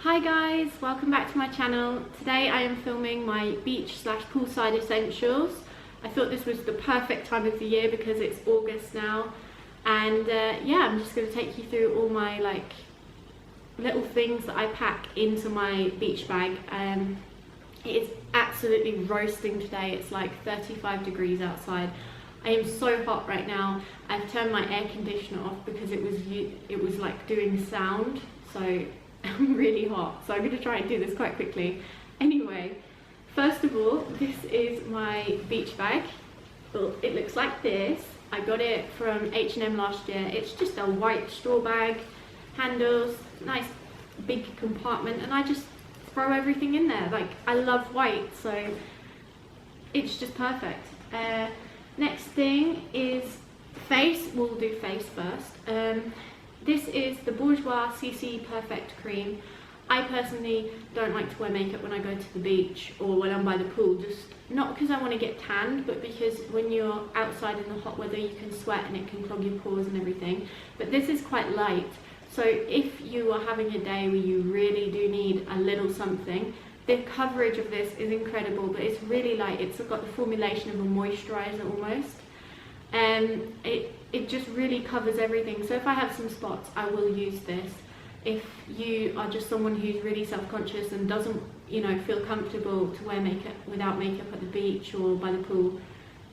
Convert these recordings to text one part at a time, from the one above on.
Hi guys, welcome back to my channel. Today I am filming my beach/poolside essentials. I thought this was the perfect time of the year because it's August now, and yeah, I'm just going to take you through all my little things that I pack into my beach bag. It is absolutely roasting today. It's like 35 degrees outside. I am so hot right now. I've turned my air conditioner off because it was like doing sound, so I'm really hot. So I'm going to try and do this quite quickly. Anyway, first of all, this is my beach bag. Well, it looks like this. I got it from H&M last year. It's just a white straw bag, handles, nice big compartment, and I just throw everything in there. Like, I love white, so it's just perfect. Next thing is face. We'll do face first. This is the Bourjois CC Perfect Cream. I personally don't like to wear makeup when I go to the beach or when I'm by the pool, just not because I want to get tanned, but because when you're outside in the hot weather you can sweat and it can clog your pores and everything. But this is quite light, so if you are having a day where you really do need a little something, the coverage of this is incredible, but it's really light. It's got the formulation of a moisturizer almost. It just really covers everything. So if I have some spots, I will use this. If you are just someone who's really self-conscious and doesn't, feel comfortable to wear makeup without makeup at the beach or by the pool,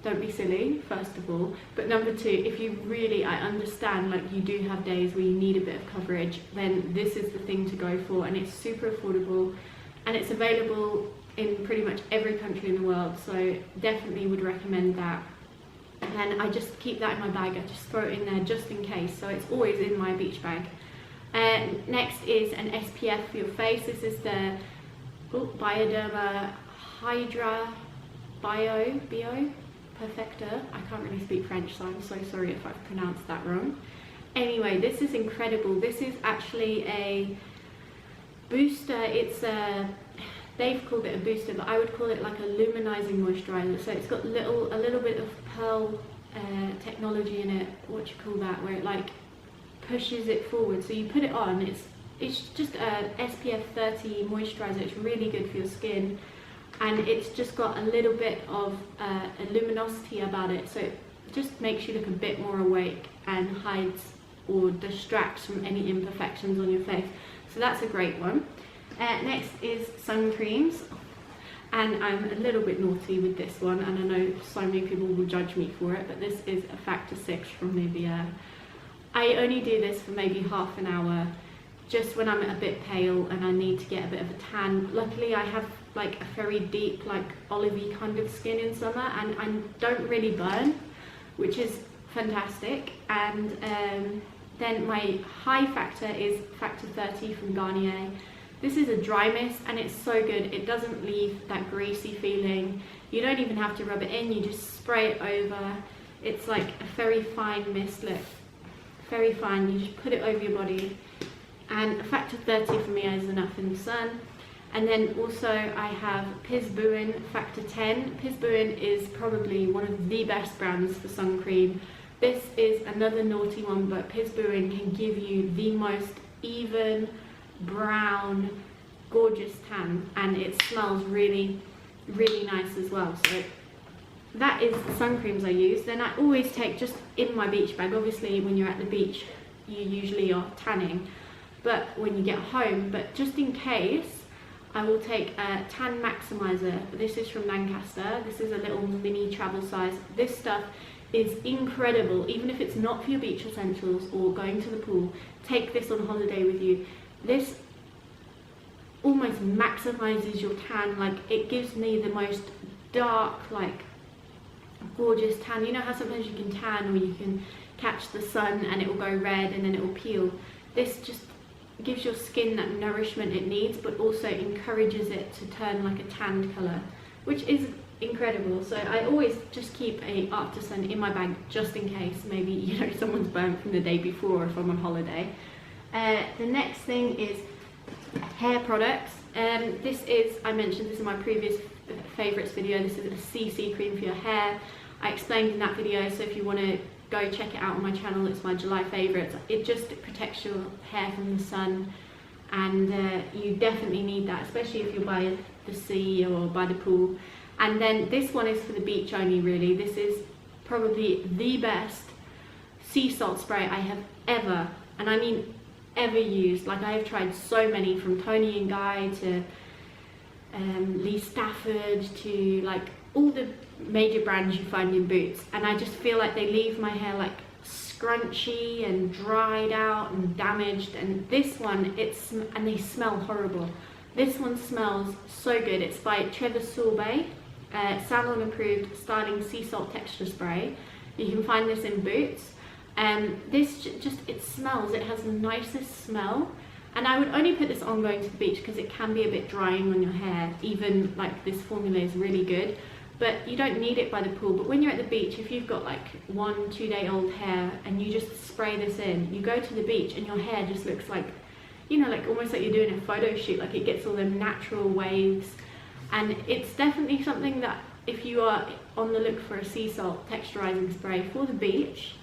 don't be silly, first of all. But number two, if you really, I understand, like, you do have days where you need a bit of coverage, then this is the thing to go for, and it's super affordable, and it's available in pretty much every country in the world, so definitely would recommend that. And I just keep that in my bag. I just throw it in there just in case, so it's always in my beach bag. Next is an SPF for your face. This is the Bioderma Hydra Bio Perfector. I can't really speak French, so I'm so sorry if I've pronounced that wrong. Anyway, this is incredible. This is actually a booster. It's they've called it a booster, but I would call it like a luminizing moisturizer. So it's got a little bit of pearl technology in it. What do you call that? Where it like pushes it forward. So you put it on. It's just a SPF 30 moisturizer. It's really good for your skin, and it's just got a little bit of a luminosity about it. So it just makes you look a bit more awake and hides or distracts from any imperfections on your face. So that's a great one. Next is sun creams, and I'm a little bit naughty with this one, and I know so many people will judge me for it, but this is a Factor 6 from Nivea. I only do this for maybe half an hour, just when I'm a bit pale and I need to get a bit of a tan. Luckily I have like a very deep, like olivey kind of skin in summer, and I don't really burn, which is fantastic. And then my high factor is Factor 30 from Garnier. This is a dry mist, and it's so good. It doesn't leave that greasy feeling. You don't even have to rub it in, you just spray it over. It's like a very fine mist, look, very fine. You just put it over your body, and Factor 30 for me is enough in the sun. And then also I have Piz Buin Factor 10. Piz Buin is probably one of the best brands for sun cream. This is another naughty one, but Piz Buin can give you the most even, brown, gorgeous tan, and it smells really, really nice as well. So that is the sun creams I use. Then I always take, just in my beach bag, obviously when you're at the beach you usually are tanning, but when you get home, but just in case, I will take a tan maximizer. This is from Lancaster. This is a little mini travel size. This stuff is incredible. Even if it's not for your beach essentials or going to the pool, take this on holiday with you. This almost maximizes your tan. Like, it gives me the most dark, like, gorgeous tan. You know how sometimes you can tan or you can catch the sun and it will go red and then it will peel? This just gives your skin that nourishment it needs, but also encourages it to turn like a tanned color, which is incredible. So I always just keep a after sun in my bag just in case maybe someone's burnt from the day before if I'm on holiday. The next thing is hair products. This is, I mentioned this in my previous favorites video, this is a CC cream for your hair. I explained in that video, so if you want to go check it out on my channel, it's my July favorites. It just protects your hair from the sun and you definitely need that, especially if you're by the sea or by the pool. And then this one is for the beach only, really. This is probably the best sea salt spray I have ever, and I mean ever, used. Like, I have tried so many, from Tony and Guy to Lee Stafford to like all the major brands you find in Boots, and I just feel like they leave my hair like scrunchy and dried out and damaged. And this one, and they smell horrible. This one smells so good. It's by Trevor Sorbet, salon approved styling sea salt texture spray. You can find this in Boots. This it smells, it has the nicest smell, and I would only put this on going to the beach because it can be a bit drying on your hair. Even like, this formula is really good, but you don't need it by the pool. But when you're at the beach, if you've got like 1-2 day old hair and you just spray this in, you go to the beach and your hair just looks like, you know, like almost like you're doing a photo shoot. Like, it gets all them natural waves, and it's definitely something that if you are on the look for a sea salt texturizing spray for the beach,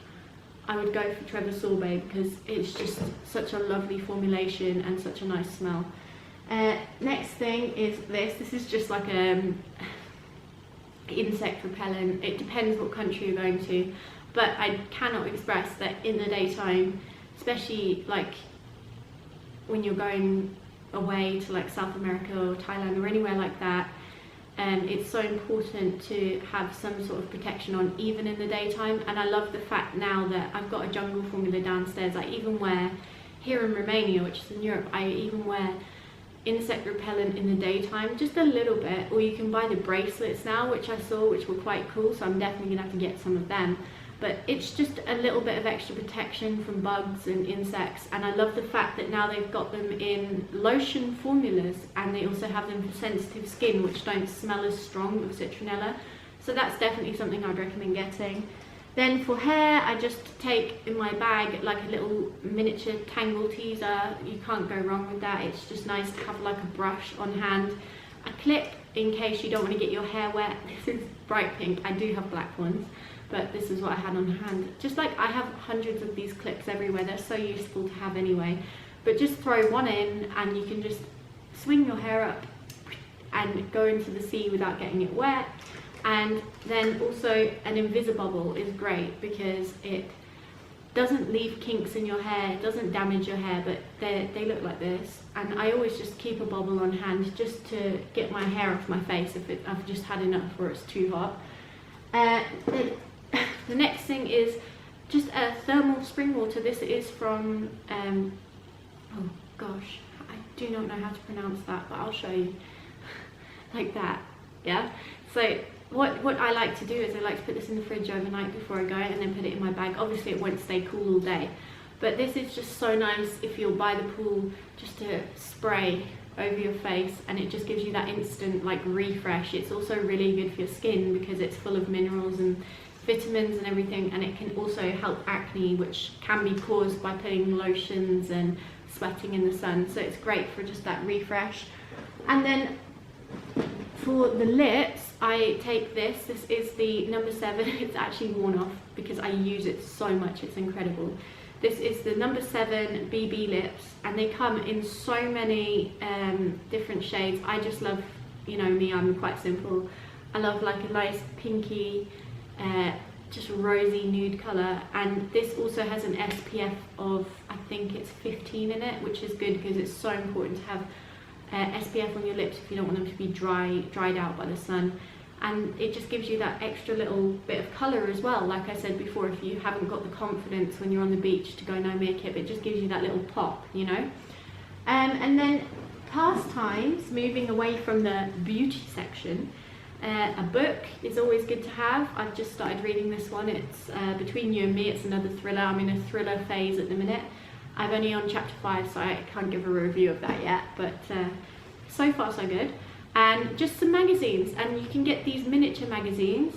I would go for Trevor Sorbet, because it's just such a lovely formulation and such a nice smell. Next thing is this. This is just like a insect repellent. It depends what country you're going to, but I cannot express that in the daytime, especially like when you're going away to like South America or Thailand or anywhere like that, it's so important to have some sort of protection on, even in the daytime. And I love the fact now that I've got a jungle formula downstairs. I even wear, here in Romania, which is in Europe, I even wear insect repellent in the daytime, just a little bit. Or you can buy the bracelets now, which I saw, which were quite cool, so I'm definitely gonna have to get some of them. But it's just a little bit of extra protection from bugs and insects. And I love the fact that now they've got them in lotion formulas, and they also have them for sensitive skin, which don't smell as strong with citronella. So that's definitely something I'd recommend getting. Then for hair, I just take in my bag like a little miniature tangle teaser. You can't go wrong with that. It's just nice to have like a brush on hand. A clip in case you don't want to get your hair wet. This is bright pink. I do have black ones, but this is what I had on hand. Just like, I have hundreds of these clips everywhere. They're so useful to have anyway. But just throw one in and you can just swing your hair up and go into the sea without getting it wet. And then also an Invisibubble is great because it doesn't leave kinks in your hair, it doesn't damage your hair, but they look like this. And I always just keep a bubble on hand just to get my hair off my face if I've just had enough or it's too hot. The next thing is just a thermal spring water. This is from, oh gosh, I do not know how to pronounce that, but I'll show you. Like that, yeah? So what I like to do is I like to put this in the fridge overnight before I go and then put it in my bag. Obviously it won't stay cool all day, but this is just so nice if you're by the pool, just to spray over your face, and it just gives you that instant like refresh. It's also really good for your skin because it's full of minerals and vitamins and everything, and it can also help acne, which can be caused by putting lotions and sweating in the sun. So it's great for just that refresh. And then for the lips, I take this. This is the number 7. It's actually worn off because I use it so much. It's incredible. This is the number 7 BB lips, and they come in so many different shades. I just love, you know me, I'm quite simple. I love like a nice pinky, just rosy nude colour, and this also has an SPF of, I think it's 15 in it, which is good because it's so important to have SPF on your lips if you don't want them to be dried out by the sun. And it just gives you that extra little bit of colour as well. Like I said before, if you haven't got the confidence when you're on the beach to go no makeup, it just gives you that little pop, you know. And then pastimes, moving away from the beauty section, a book is always good to have. I've just started reading this one. It's Between You and Me. It's another thriller. I'm in a thriller phase at the minute. I'm only on chapter 5, so I can't give a review of that yet, but so far so good. And just some magazines, and you can get these miniature magazines,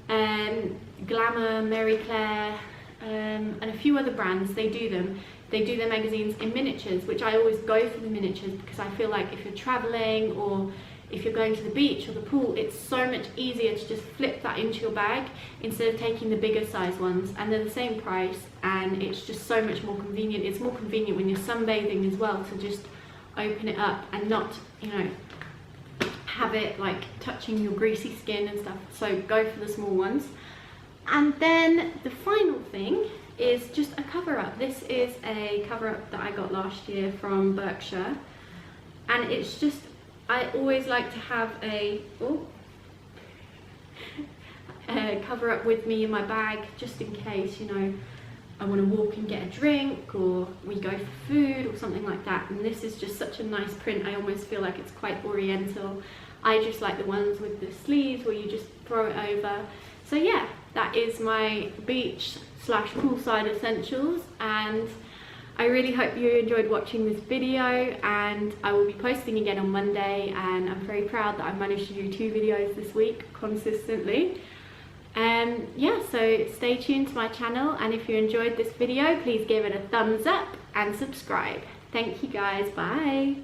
Glamour, Mary Claire, and a few other brands. They do their magazines in miniatures, which I always go for the miniatures because I feel like if you're traveling or if you're going to the beach or the pool, it's so much easier to just flip that into your bag instead of taking the bigger size ones, and they're the same price, and it's just so much more convenient. It's more convenient when you're sunbathing as well to just open it up and not, you know, have it like touching your greasy skin and stuff. So go for the small ones. And then the final thing is just a cover up. This is a cover up that I got last year from Berkshire, and it's just, I always like to have a cover up with me in my bag, just in case, you know, I want to walk and get a drink, or we go for food or something like that. And this is just such a nice print. I almost feel like it's quite oriental. I just like the ones with the sleeves where you just throw it over. So yeah, that is my beach / poolside essentials, and I really hope you enjoyed watching this video, and I will be posting again on Monday, and I'm very proud that I managed to do 2 videos this week consistently. Yeah, so stay tuned to my channel, and if you enjoyed this video, please give it a thumbs up and subscribe. Thank you guys, bye.